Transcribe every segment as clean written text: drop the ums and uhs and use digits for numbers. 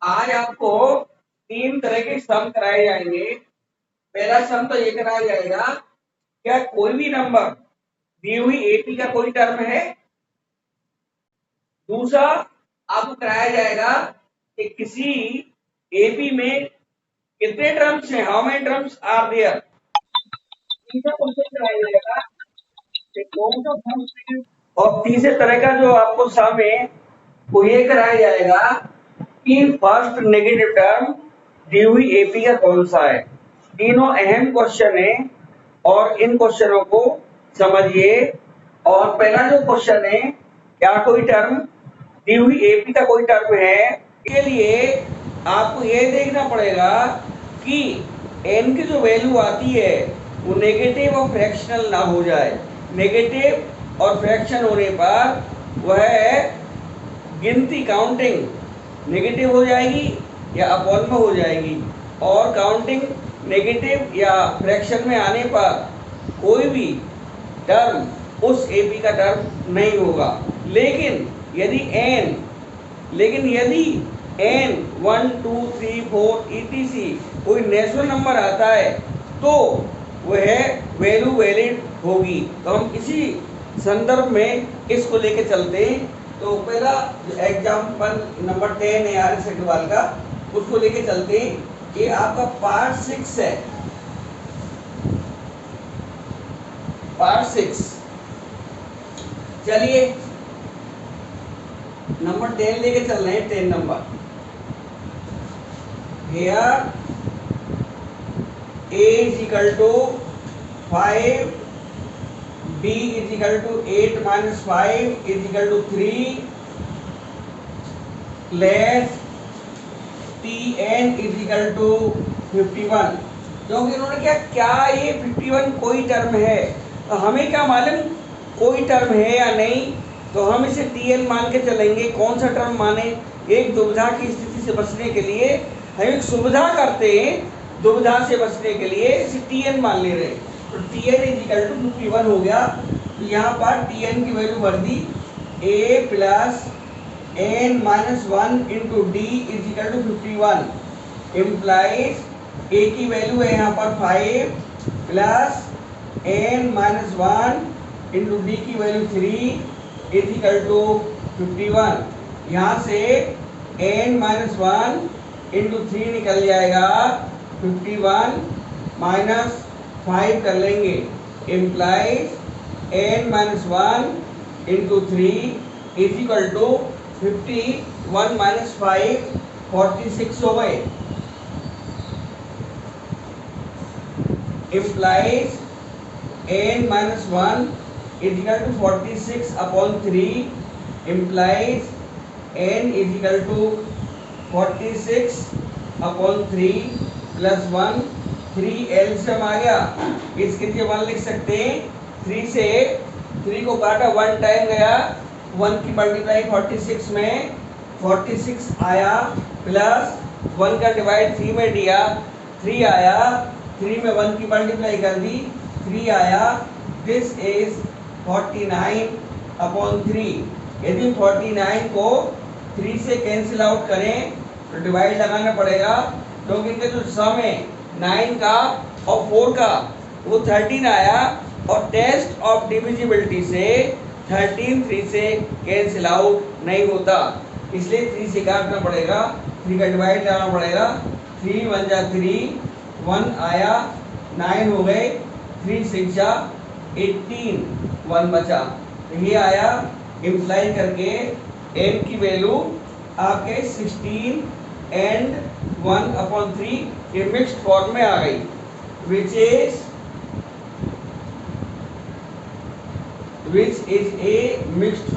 आज आपको तीन तरह के सम कराए जाएंगे। पहला सम तो ये कराया जाएगा, क्या कोई भी नंबर दी हुई एपी का कोई टर्म है। दूसरा आपको कराया जाएगा कि किसी एपी में कितने टर्म्स हैं, how many terms are there. तीसरा क्वेश्चन कराया जाएगा कि कौन सा सम, और तीसरे तरह का जो आपको सम है वो ये कराया जाएगा कि फर्स्ट नेगेटिव टर्म दी हुई एपी का कौन सा है। तीनों अहम क्वेश्चन है और इन क्वेश्चनों को समझिए। और पहला जो क्वेश्चन है, क्या कोई टर्म दी हुई एपी का कोई टर्म है, के लिए आपको यह देखना पड़ेगा कि एन की जो वैल्यू आती है वो नेगेटिव और फ्रैक्शनल ना हो जाए। नेगेटिव और फ्रैक्शन होने पर वह गिनती काउंटिंग नेगेटिव हो जाएगी या अपॉन में हो जाएगी, और काउंटिंग नेगेटिव या फ्रैक्शन में आने पर कोई भी टर्म उस एपी का टर्म नहीं होगा। लेकिन यदि n 1 2 3 4 etc कोई नेचुरल नंबर आता है तो वह वैल्यू वैलिड होगी। तो हम इसी संदर्भ में इसको लेके चलते हैं। तो पहला एग्जाम्पल नंबर 10 है आर एस अग्रवाल का, उसको लेके चलते हैं। ये आपका पार्ट 6 है, पार्ट 6। चलिए नंबर 10 लेके चल रहे हैं। 10 number, here a is equal to 5, b is equal to 8 minus 5 is equal to 3, less tn is equal to 51। क्योंकि इन्होंने क्या ये 51 कोई टर्म है, तो हमें क्या मालूम कोई टर्म है या नहीं, तो हम इसे tn मान के चलेंगे। कौन सा टर्म माने, एक दुविधा की स्थिति से बचने के लिए हम एक सुविधा करते हैं, दुविधा से बचने के लिए इसे tn मान ले रहे हैं। तो tn इज इक्वल टू 51 हो गया। तो यहाँ पर tn की वैल्यू भर दी, a plus n minus 1 into D is equal to 51 implies a की वैल्यू है यहाँ पर 5 plus n minus 1 into D की वैल्यू 3 इज इक्वल टू 51। यहाँ से n माइनस 1 इंटू 3 निकल जाएगा 51 माइनस 5 कर लेंगे, implies n minus 1 into 3 is equal to 51 minus 5 46 हो गए, implies n minus 1 is equal to 46 upon 3 implies n is equal to 46 upon 3 plus 1, 3 LCM आ गया। इसके लिए 1 लिख सकते हैं। 3 से 3 को काटा 1 टाइम गया, 1 की मल्टीप्लाई 46 में 46 आया, प्लस 1 का डिवाइड 3 में दिया 3 आया, 3 में 1 की मल्टीप्लाई कर दी 3 आया। This is 49 upon 3। यदि 49 को 3 से कैंसिल आउट करें तो डिवाइड लगाना पड़ेगा, क्योंकि इनका जो सम है 9 का और 4 का वो 13 आया, और टेस्ट ऑफ डिविजिबिलिटी से 13 3 से कैंसिल आउट नहीं होता, इसलिए 3 से काटना पड़ेगा, 3 का डिवाइड लगाना पड़ेगा। 3 1 जा 3, 1 आया, 9 हो गए, 3 6 जा 18, 1 बचा, ये आया। इम्प्लाई करके n की वैल्यू आपके 16 एंड 1 अपॉन 3 ये मिक्स्ड फॉर्म में आ गई, which is a mixed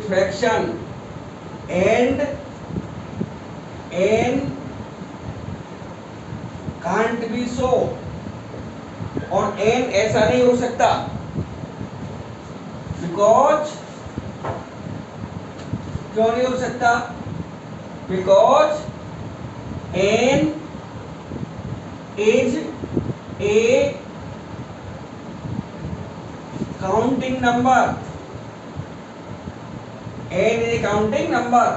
fraction, and n can't be so, और n ऐसा नहीं हो सकता, बिकॉज क्यों नहीं हो सकता, because n is a counting number, n is counting number.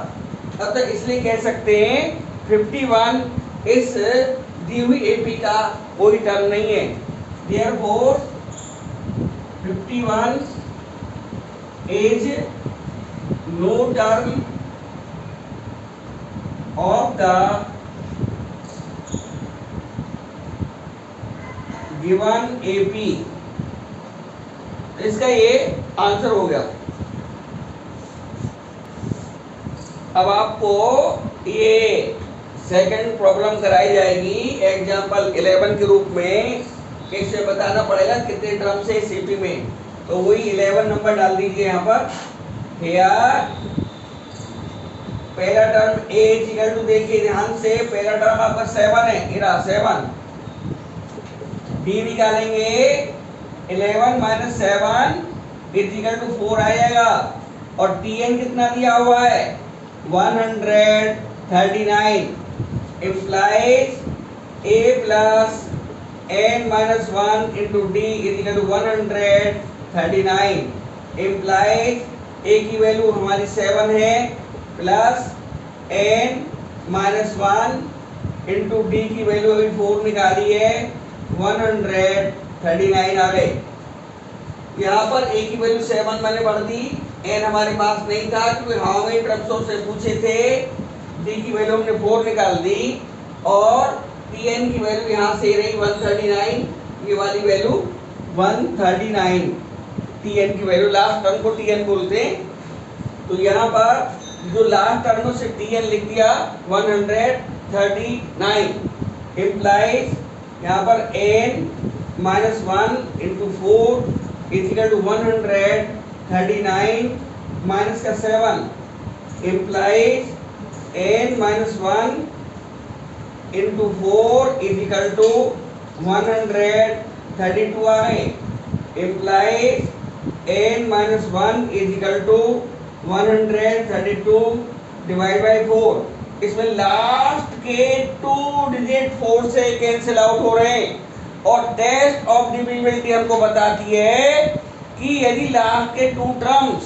अब तो इसलिए कह सकते हैं 51 इस दी हुई एपी का कोई टर्म नहीं है। Therefore 51 is no term of the given AP. इसका ये आंसर हो गया। अब आपको ये सेकंड प्रॉब्लम कराई जाएगी एग्जांपल 11 के रूप में। कैसे बताना पड़ेगा कितने टर्म से सीपी में, तो वही 11 नंबर डाल दीजिए यहाँ पर। हियर पहला टर्म a इक्वल टू, देखिए ध्यान से, पहला टर्म आपका 7 है, इरा 7। d निकालेंगे 11 माइनस 7 इक्वल टू 4 आ जाएगा। और tn कितना दिया हुआ है 139 implies a plus n minus 1 into d is equal to 139 implies a की वैल्यू हमारी 7 है plus n minus 1 into d की वैल्यू अभी 4 निकाली है 139 आ गए। यहाँ पर a की वैल्यू 7 मैंने पढ़ दी, n हमारे पास नहीं था क्योंकि हमें ट्रम्सों से पूछे थे। d की वैल्यू हमने 4 निकाल दी और tn की वैल्यू यहाँ से रही 139, ये वाली वैल्यू 139 tn की वैल्यू, लास्ट टर्म को tn बोलते हैं। तो यहाँ पर जो लास्ट टर्म से tn लिख दिया 139 इम्प्लाइज यहाँ पर n minus 1 into 4 equal to 139 minus का 7 implies n minus 1 into 4 equal to 132 आ गए। Implies n minus 1 equal to 132 divide by 4। इसमें लास्ट के 2 डिजिट 4 से कैंसिल आउट हो रहे हैं। और टेस्ट ऑफ डिविजिबिलिटी हमको बताती है कि यदि लास्ट के 2 टर्म्स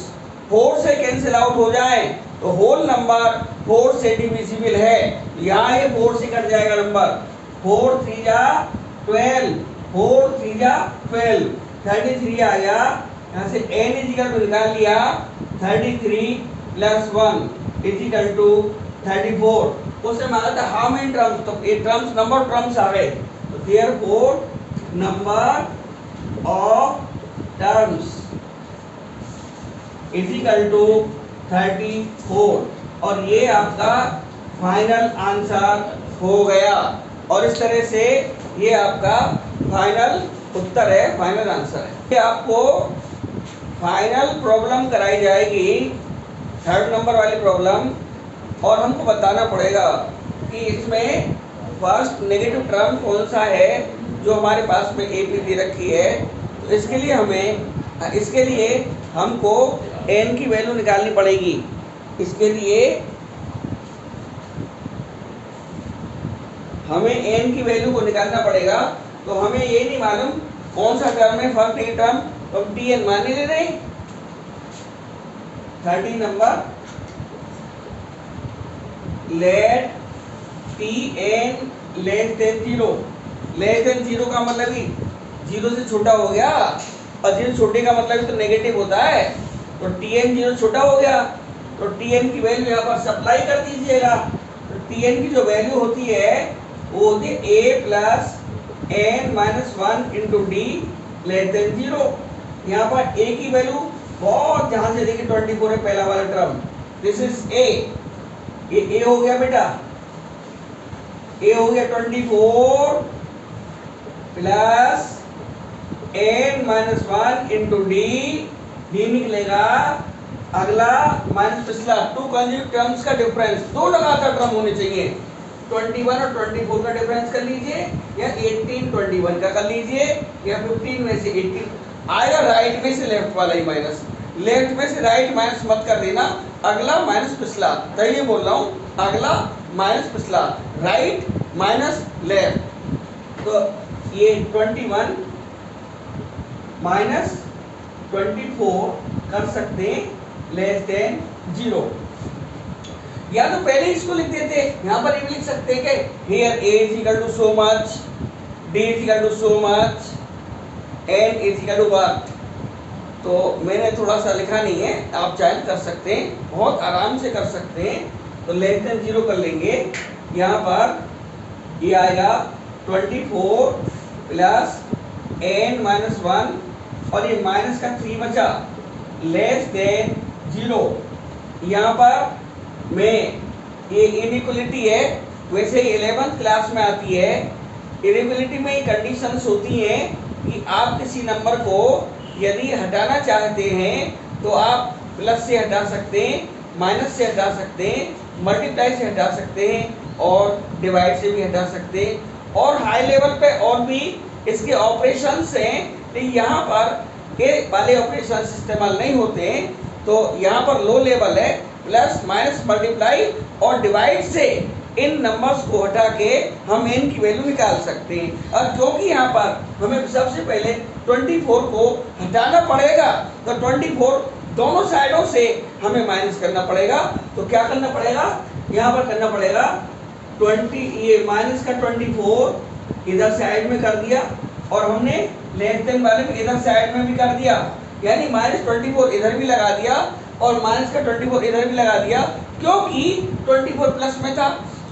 4 से कैंसिल आउट हो जाए तो होल नंबर 4 से डिविजिबल है। यहाँ ये 4 से कट जाएगा नंबर, 4 3 जा 12, 4 3 जा 12, 33 आ गया। यहाँ से n इक्वल टू निकाल लिया 33 प्लस 1 इक्वल टू 34। उससे मांगा था हाउ मेनी टर्म्स, तो ये टर्म्स नंबर टर्म्स आ गए। तो therefore number of terms equal to 34 और ये आपका फाइनल आंसर हो गया। और इस तरह से ये आपका फाइनल उत्तर है, फाइनल आंसर है। ये आपको फाइनल प्रॉब्लम कराई जाएगी 3rd नंबर वाली प्रॉब्लम। और हमको बताना पड़ेगा कि इसमें फर्स्ट नेगेटिव टर्म कौन सा है जो हमारे पास में ए पी दे रखी है। तो इसके लिए हमको n की वैल्यू निकालनी पड़ेगी। इसके लिए हमें n की वैल्यू को निकालना पड़ेगा। तो हमें ये नहीं मालूम कौन सा टर्म है फर्स्ट नेगेटिव टर्म, तो हम tn मान ले रहे हैं। 13 number let tn less than 0। Less than 0 का मतलब ही 0 से छोटा हो गया, और 0 छोटे का मतलब तो नेगेटिव होता है। तो tn 0 छोटा हो गया, तो tn की वैल्यू यहाँ पर सप्लाई कर दीजिएगा। तो tn की जो वैल्यू होती है वो होती है a plus n minus 1 into D less than 0। यहाँ पर a की वैल्यू बहुत ध्यान से देखिए 24 है पहला वाला टर्म, दिस इज a। ये a हो गया बेटा, a हो गया 24 plus n minus 1 into D, D निकलेगा अगला माइनस पिछला। 2 कंजुगेट टर्म्स का डिफरेंस, 2 लगातार टर्म होने चाहिए। 21 और 24 का डिफरेंस कर लीजिए, या 18 21 का कर लीजिए, या 15 में से 18 आएगा। राइट में से लेफ्ट वाला ही माइनस, लेफ्ट में से राइट माइनस मत कर देना, अगला माइनस पिछला। तो ये बोल रहा हूँ, अगला माइनस पिछला, राइट माइनस लेफ्ट। तो ये 21 माइनस 24 कर सकते हैं लेस देन 0। या तो पहले इसको लिख देते, यहाँ पर ये भी लिख सकते हैं कि here a is equal to so much, d is equal to so much, n is equal to what। तो मैंने थोड़ा सा लिखा नहीं है, आप चाहे कर सकते हैं, बहुत आराम से कर सकते हैं। तो लेस देन 0 कर लेंगे, यहाँ पर ये आएगा 24 प्लस n माइनस 1 और ये माइनस का 3 बचा लेस देन 0। यहाँ पर में ये इनइक्वलिटी है, वैसे 11th क्लास में आती है। इनइक्वलिटी में ये कंडीशंस होती हैं कि आप किसी नंबर को यदि हटाना चाहते हैं तो आप प्लस से हटा सकते हैं, माइनस से हटा सकते हैं, मल्टीप्लाई से हटा सकते हैं और डिवाइड से भी हटा सकते हैं। और हाई लेवल पे और भी इसके ऑपरेशंस हैं, लेकिन यहाँ पर ये वाले ऑपरेशंस इस्तेमाल नहीं होते हैं। तो यहाँ पर लो लेवल है, प्लस माइनस मल्टीप्लाई और डिवाइड से इन नंबर्स को हटा के हम n की वैल्यू निकाल सकते हैं। और क्योंकि यहाँ पर हमें सबसे पहले 24 को हटाना पड़ेगा, तो 24 दोनों साइडों से हमें माइनस करना पड़ेगा। तो क्या करना पड़ेगा, यहाँ पर करना पड़ेगा 20, ये माइनस का 24 इधर साइड में कर दिया और हमने लेस देन वाले में इधर साइड में भी कर दिया, यानी माइनस 24 इधर भी लगा दिया और माइनस का 24 इधर भी लगा दिया, क्योंकि 24 प्लस में था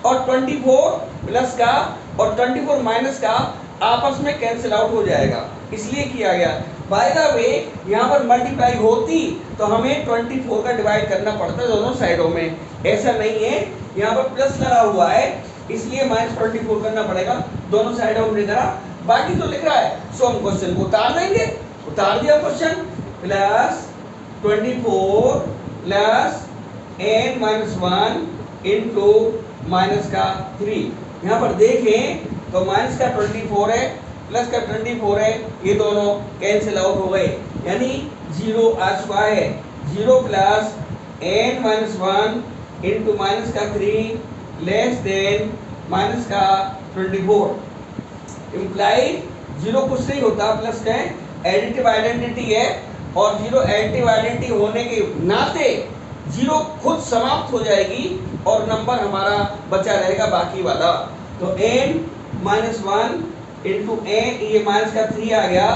और 24 प्लस का और 24 माइनस का आपस में कैंसिल आउट हो जाएगा, इसलिए किया गया। बाय द वे यहाँ पर मल्टीप्लाई होती तो हमें 24 का डिवाइड करना पड़ता दोनों साइडों में, ऐसा नहीं है। यहाँ पर प्लस लगा हुआ है इसलिए माइनस 24 करना पड़ेगा, दोनों साइडों में करा, बाकी तो लिख रहा है। सो हम क्वेश्चन को उतार देंगे, उतार दिया question, plus 24 plus n minus 1 into minus का 3। यहाँ पर देखें तो माइनस का 24 है प्लस का 24 है, ये दोनों कैंसिल आउट हो गए, यानी 0 आ चुका है। 0 plus n minus 1 into minus का 3 लेस देन माइनस का 24। इम्प्लाई 0 कुछ नहीं होता, प्लस का एडिटिव आइडेंटिटी है और 0 एडिटिव आइडेंटिटी होने के नाते 0 खुद समाप्त हो जाएगी और नंबर हमारा बचा रहेगा बाकी वाला। तो n माइनस 1 इंटू n, ये माइनस का 3 आ गया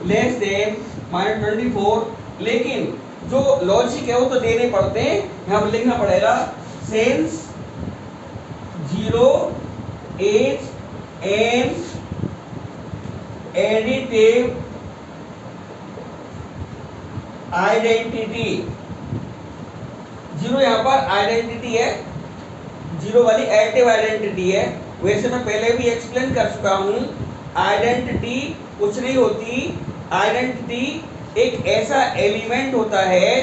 लेस देन माइनस 24। लेकिन जो लॉजिक है वो तो देने पड़ते हैं, यहाँ पर लिखना पड़ेगा since 0 is an additive identity. 0 यहाँ पर आइडेंटिटी है, 0 वाली एडिटिव आइडेंटिटी है। वैसे मैं पहले भी एक्सप्लेन कर चुका हूँ, आइडेंटिटी कुछ नहीं होती। आइडेंटिटी एक ऐसा एलिमेंट होता है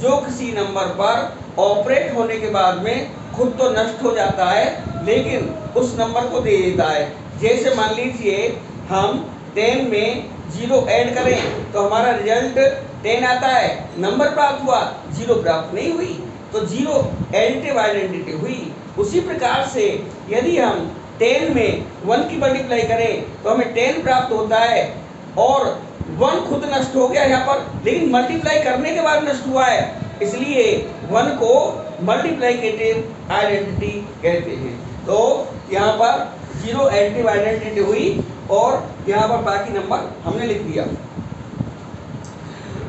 जो किसी नंबर पर ऑपरेट होने के बाद में खुद तो नष्ट हो जाता है लेकिन उस नंबर को दे देता है। जैसे मान लीजिए हम 10 में 0 ऐड करें तो हमारा रिजल्ट 10 आता है, नंबर प्राप्त हुआ, 0 प्राप्त नहीं हुई, तो 0 एडिटिव आइडेंटिटी हुई। उसी प्रकार से यदि हम 10 में 1 की मल्टीप्लाई करें तो हमें 10 प्राप्त होता है और 1 खुद नष्ट हो गया यहाँ पर, लेकिन मल्टीप्लाई करने के बाद नष्ट हुआ है, इसलिए 1 को मल्टीप्लिकेटिव आइडेंटिटी कहते हैं। तो यहाँ पर 0 एडिटिव आइडेंटिटी हुई और यहाँ पर बाकी नंबर हमने लिख दिया।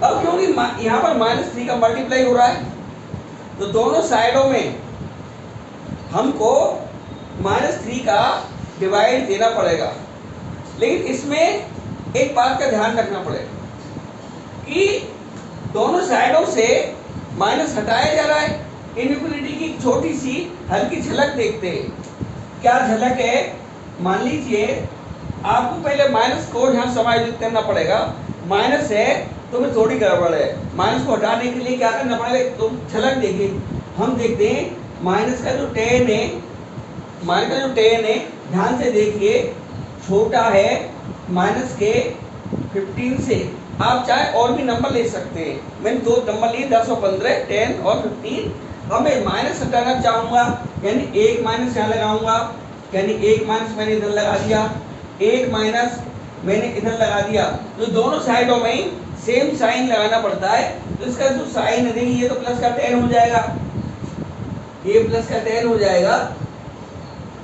अब क्योंकि यहाँ पर -3 का मल्टीप्लाई हो रहा है तो दोनों साइडों में हमको -3 का डिवाइड देना पड़ेगा। लेकिन इसमें एक बात का ध्यान रखना पड़ेगा कि दोनों साइडों से माइनस हटाया जा रहा है। इनइक्वलिटी की छोटी सी हल्की झलक देखते हैं। क्या झलक है, मान लीजिए आपको पहले माइनस को यहाँ समायोजित करना पड़ेगा। माइनस है तो फिर थोड़ी गड़बड़ है, माइनस को हटाने के लिए क्या करना पड़ेगा, तो झलक देखिए। हम देखते हैं माइनस का जो 10 है, माइनस का जो 10 है ध्यान से देखिए, छोटा है माइनस के 15 से। आप चाहे और भी नंबर ले सकते हैं, मैंने 2 नंबर लिए 10 और 15, 10 और 15। अब मैं माइनस हटाना चाहूँगा यानी एक माइनस यहाँ लगाऊंगा, यानी एक माइनस मैंने इधर लगा दिया, एक माइनस मैंने इधर लगा दिया, तो दोनों साइडों में सेम साइन लगाना पड़ता है। तो इसका जो साइन है देखिए, ये तो प्लस का टेन हो जाएगा, ये प्लस का टेन हो जाएगा,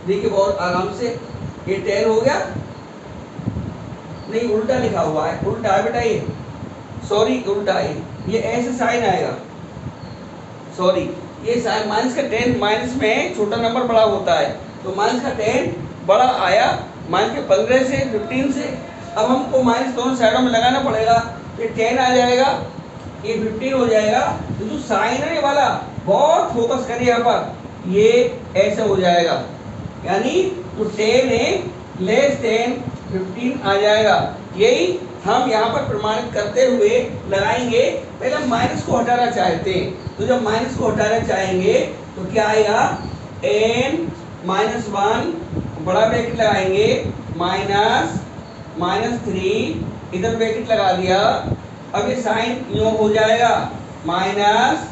देखिए बहुत आराम से ये टेन हो गया। नहीं उल्टा लिखा हुआ है, उल्टा है बेटा ये, सॉरी उल्टा है, ये ऐसे साइन आएगा, सॉरी ये साइन माइनस का टेन, माइनस में छोटा नंबर बड़ा होता है, तो माइनस का टेन बड़ा आया, माइनस के 15 से 15 से। अब हमको माइनस दोनों साइडों में लगाना पड़ेगा, ये 10 आ जाएगा, ये 15 हो जाएगा। तो जो साइन है ये वाला बहुत फोकस करिए यहाँ पर, ये ऐसे हो जाएगा, यानी तो 10 है लेस देन 15 आ जाएगा। यही हम यहाँ पर प्रमाणित करते हुए लगाएंगे। पहले हम माइनस को हटाना चाहते हैं, तो जब माइनस को हटाना चाहेंगे तो क्या आएगा, n माइनस 1 बड़ा ब्रैकेट लगाएंगे, माइनस -3 इधर ब्रैकेट लगा दिया। अब ये साइन यूं हो जाएगा, माइनस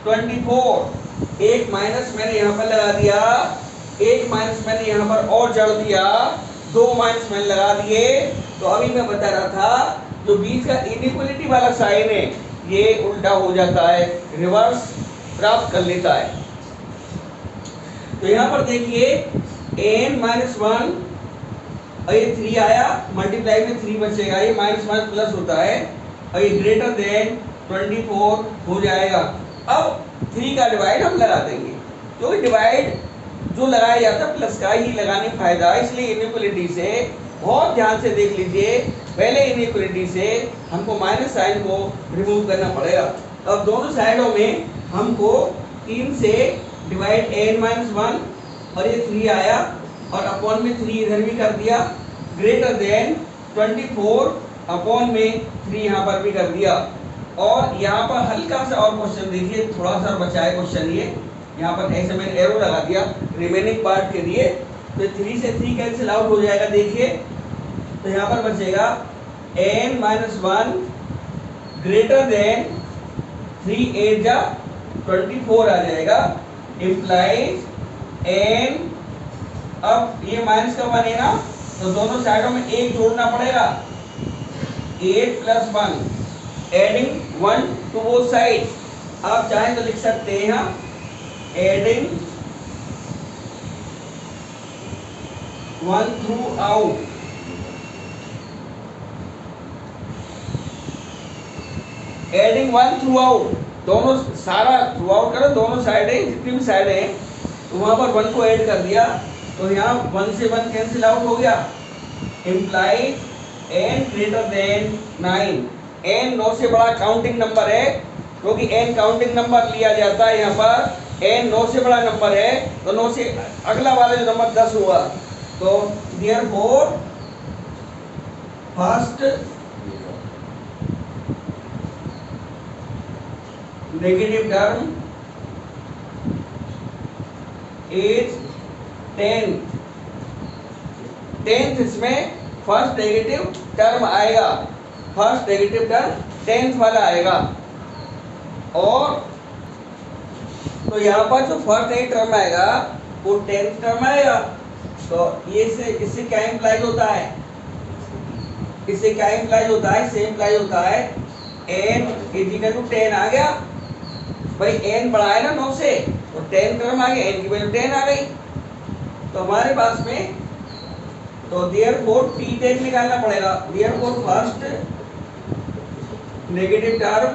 24, एक माइनस मैंने यहाँ पर लगा दिया, एक माइनस मैंने यहाँ पर और जोड़ दिया, 2 माइनस मैंने लगा दिए। तो अभी मैं बता रहा था जो बीच का इनइक्वालिटी वाला साइन है ये उल्टा हो जाता है, रिवर्स प्राप्त कर लेता है। तो यहाँ पर देखिए n माइनस 1 और ये 3 आया, मल्टीप्लाई में 3 बचेगा, ये माइनस माइनस प्लस होता है, और ये ग्रेटर देन 24 हो जाएगा। अब 3 का डिवाइड हम लगा देंगे, क्योंकि डिवाइड जो लगाया जाता है प्लस का ही लगाने का फायदा है, इसलिए इनइक्वालिटी से बहुत ध्यान से देख लीजिए, पहले इनइक्वालिटी से हमको माइनस साइन को रिमूव करना पड़ेगा। अब दोनों साइडों में हमको 3 से डिवाइड n माइनस 1 और ये 3 आया, और अपॉन में 3 इधर भी कर दिया, ग्रेटर देन 24 अपॉन में 3 यहाँ पर भी कर दिया। और यहाँ पर हल्का सा और क्वेश्चन देखिए, थोड़ा सा बचा है क्वेश्चन, ये यहाँ पर ऐसे मैंने एरो लगा दिया रिमेनिंग पार्ट के लिए, तो 3 से 3 कैंसिल आउट हो जाएगा। देखिए तो यहाँ पर बचेगा n माइनस 1 ग्रेटर देन 3 8 जा 24 आ जाएगा, इम्प्लाइज n। अब ये माइनस का 1 है ना, तो दोनों साइडों में 1 जोड़ना पड़ेगा, 8 plus 1 adding 1 to both side. आप चाहें तो लिख सकते हैं यहाँ adding 1 throughout, adding 1 throughout, दोनों सारा थ्रू आउट करो, दोनों साइड है, जितनी भी साइड है तो वहां पर 1 को ऐड कर दिया, तो यहाँ 1 से 1 कैंसिल आउट हो गया, implies n greater than 9। n 9 से बड़ा काउंटिंग नंबर है, क्योंकि n काउंटिंग नंबर लिया जाता है, यहाँ पर n 9 से बड़ा नंबर है, तो 9 से अगला वाला जो नंबर 10 हुआ, तो therefore first negative term is 10th इसमें फर्स्ट नेगेटिव टर्म आएगा, फर्स्ट नेगेटिव टर्म 10th वाला आएगा। और तो यहाँ पर जो फर्स्ट नेगेटिव टर्म आएगा वो 10th टर्म आएगा। तो ये से इससे क्या इम्प्लाइज होता है, इससे क्या इम्प्लाइज होता है, से इम्प्लाइज होता है n इज इक्वल टू 10 आ गया, भाई n बड़ा है ना 9 से, तो 10 टर्म आ गया, n की वैल्यू 10 आ गई। तो हमारे पास में तो देयरफॉर t10 निकालना पड़ेगा, therefore first negative term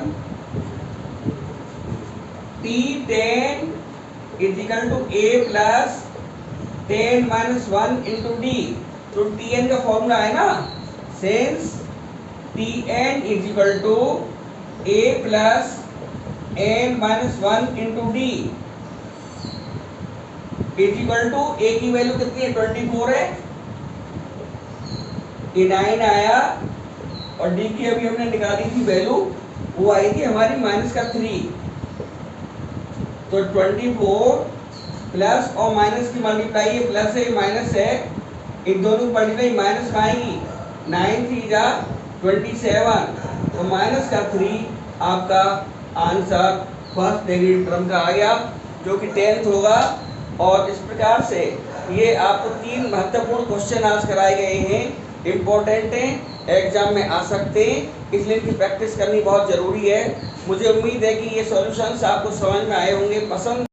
t10 is equal to a plus 10 minus 1 into D. तो tn का फॉर्मूला है ना, since tn is equal to a plus n minus 1 into D is equal to a की value कितनी है, 24 है, ये 9 आया, और d की अभी हमने निकाली थी वैल्यू, वो आई थी हमारी माइनस का 3। तो 24 प्लस और माइनस की मल्टीप्लाई, ये प्लस है माइनस है, इन दोनों की मल्टीप्लाई माइनस में आएगी, 9 3 जा 27, तो माइनस का 3 आपका आंसर फर्स्ट नेगेटिव टर्म का आ गया, जो कि 10th होगा। और इस प्रकार से ये आपको 3 महत्वपूर्ण क्वेश्चन आज कराए गए हैं, इम्पोर्टेंट हैं, एग्जाम में आ सकते हैं, इसलिए इनकी प्रैक्टिस करनी बहुत ज़रूरी है। मुझे उम्मीद है कि ये सॉल्यूशंस आपको समझ में आए होंगे, पसंद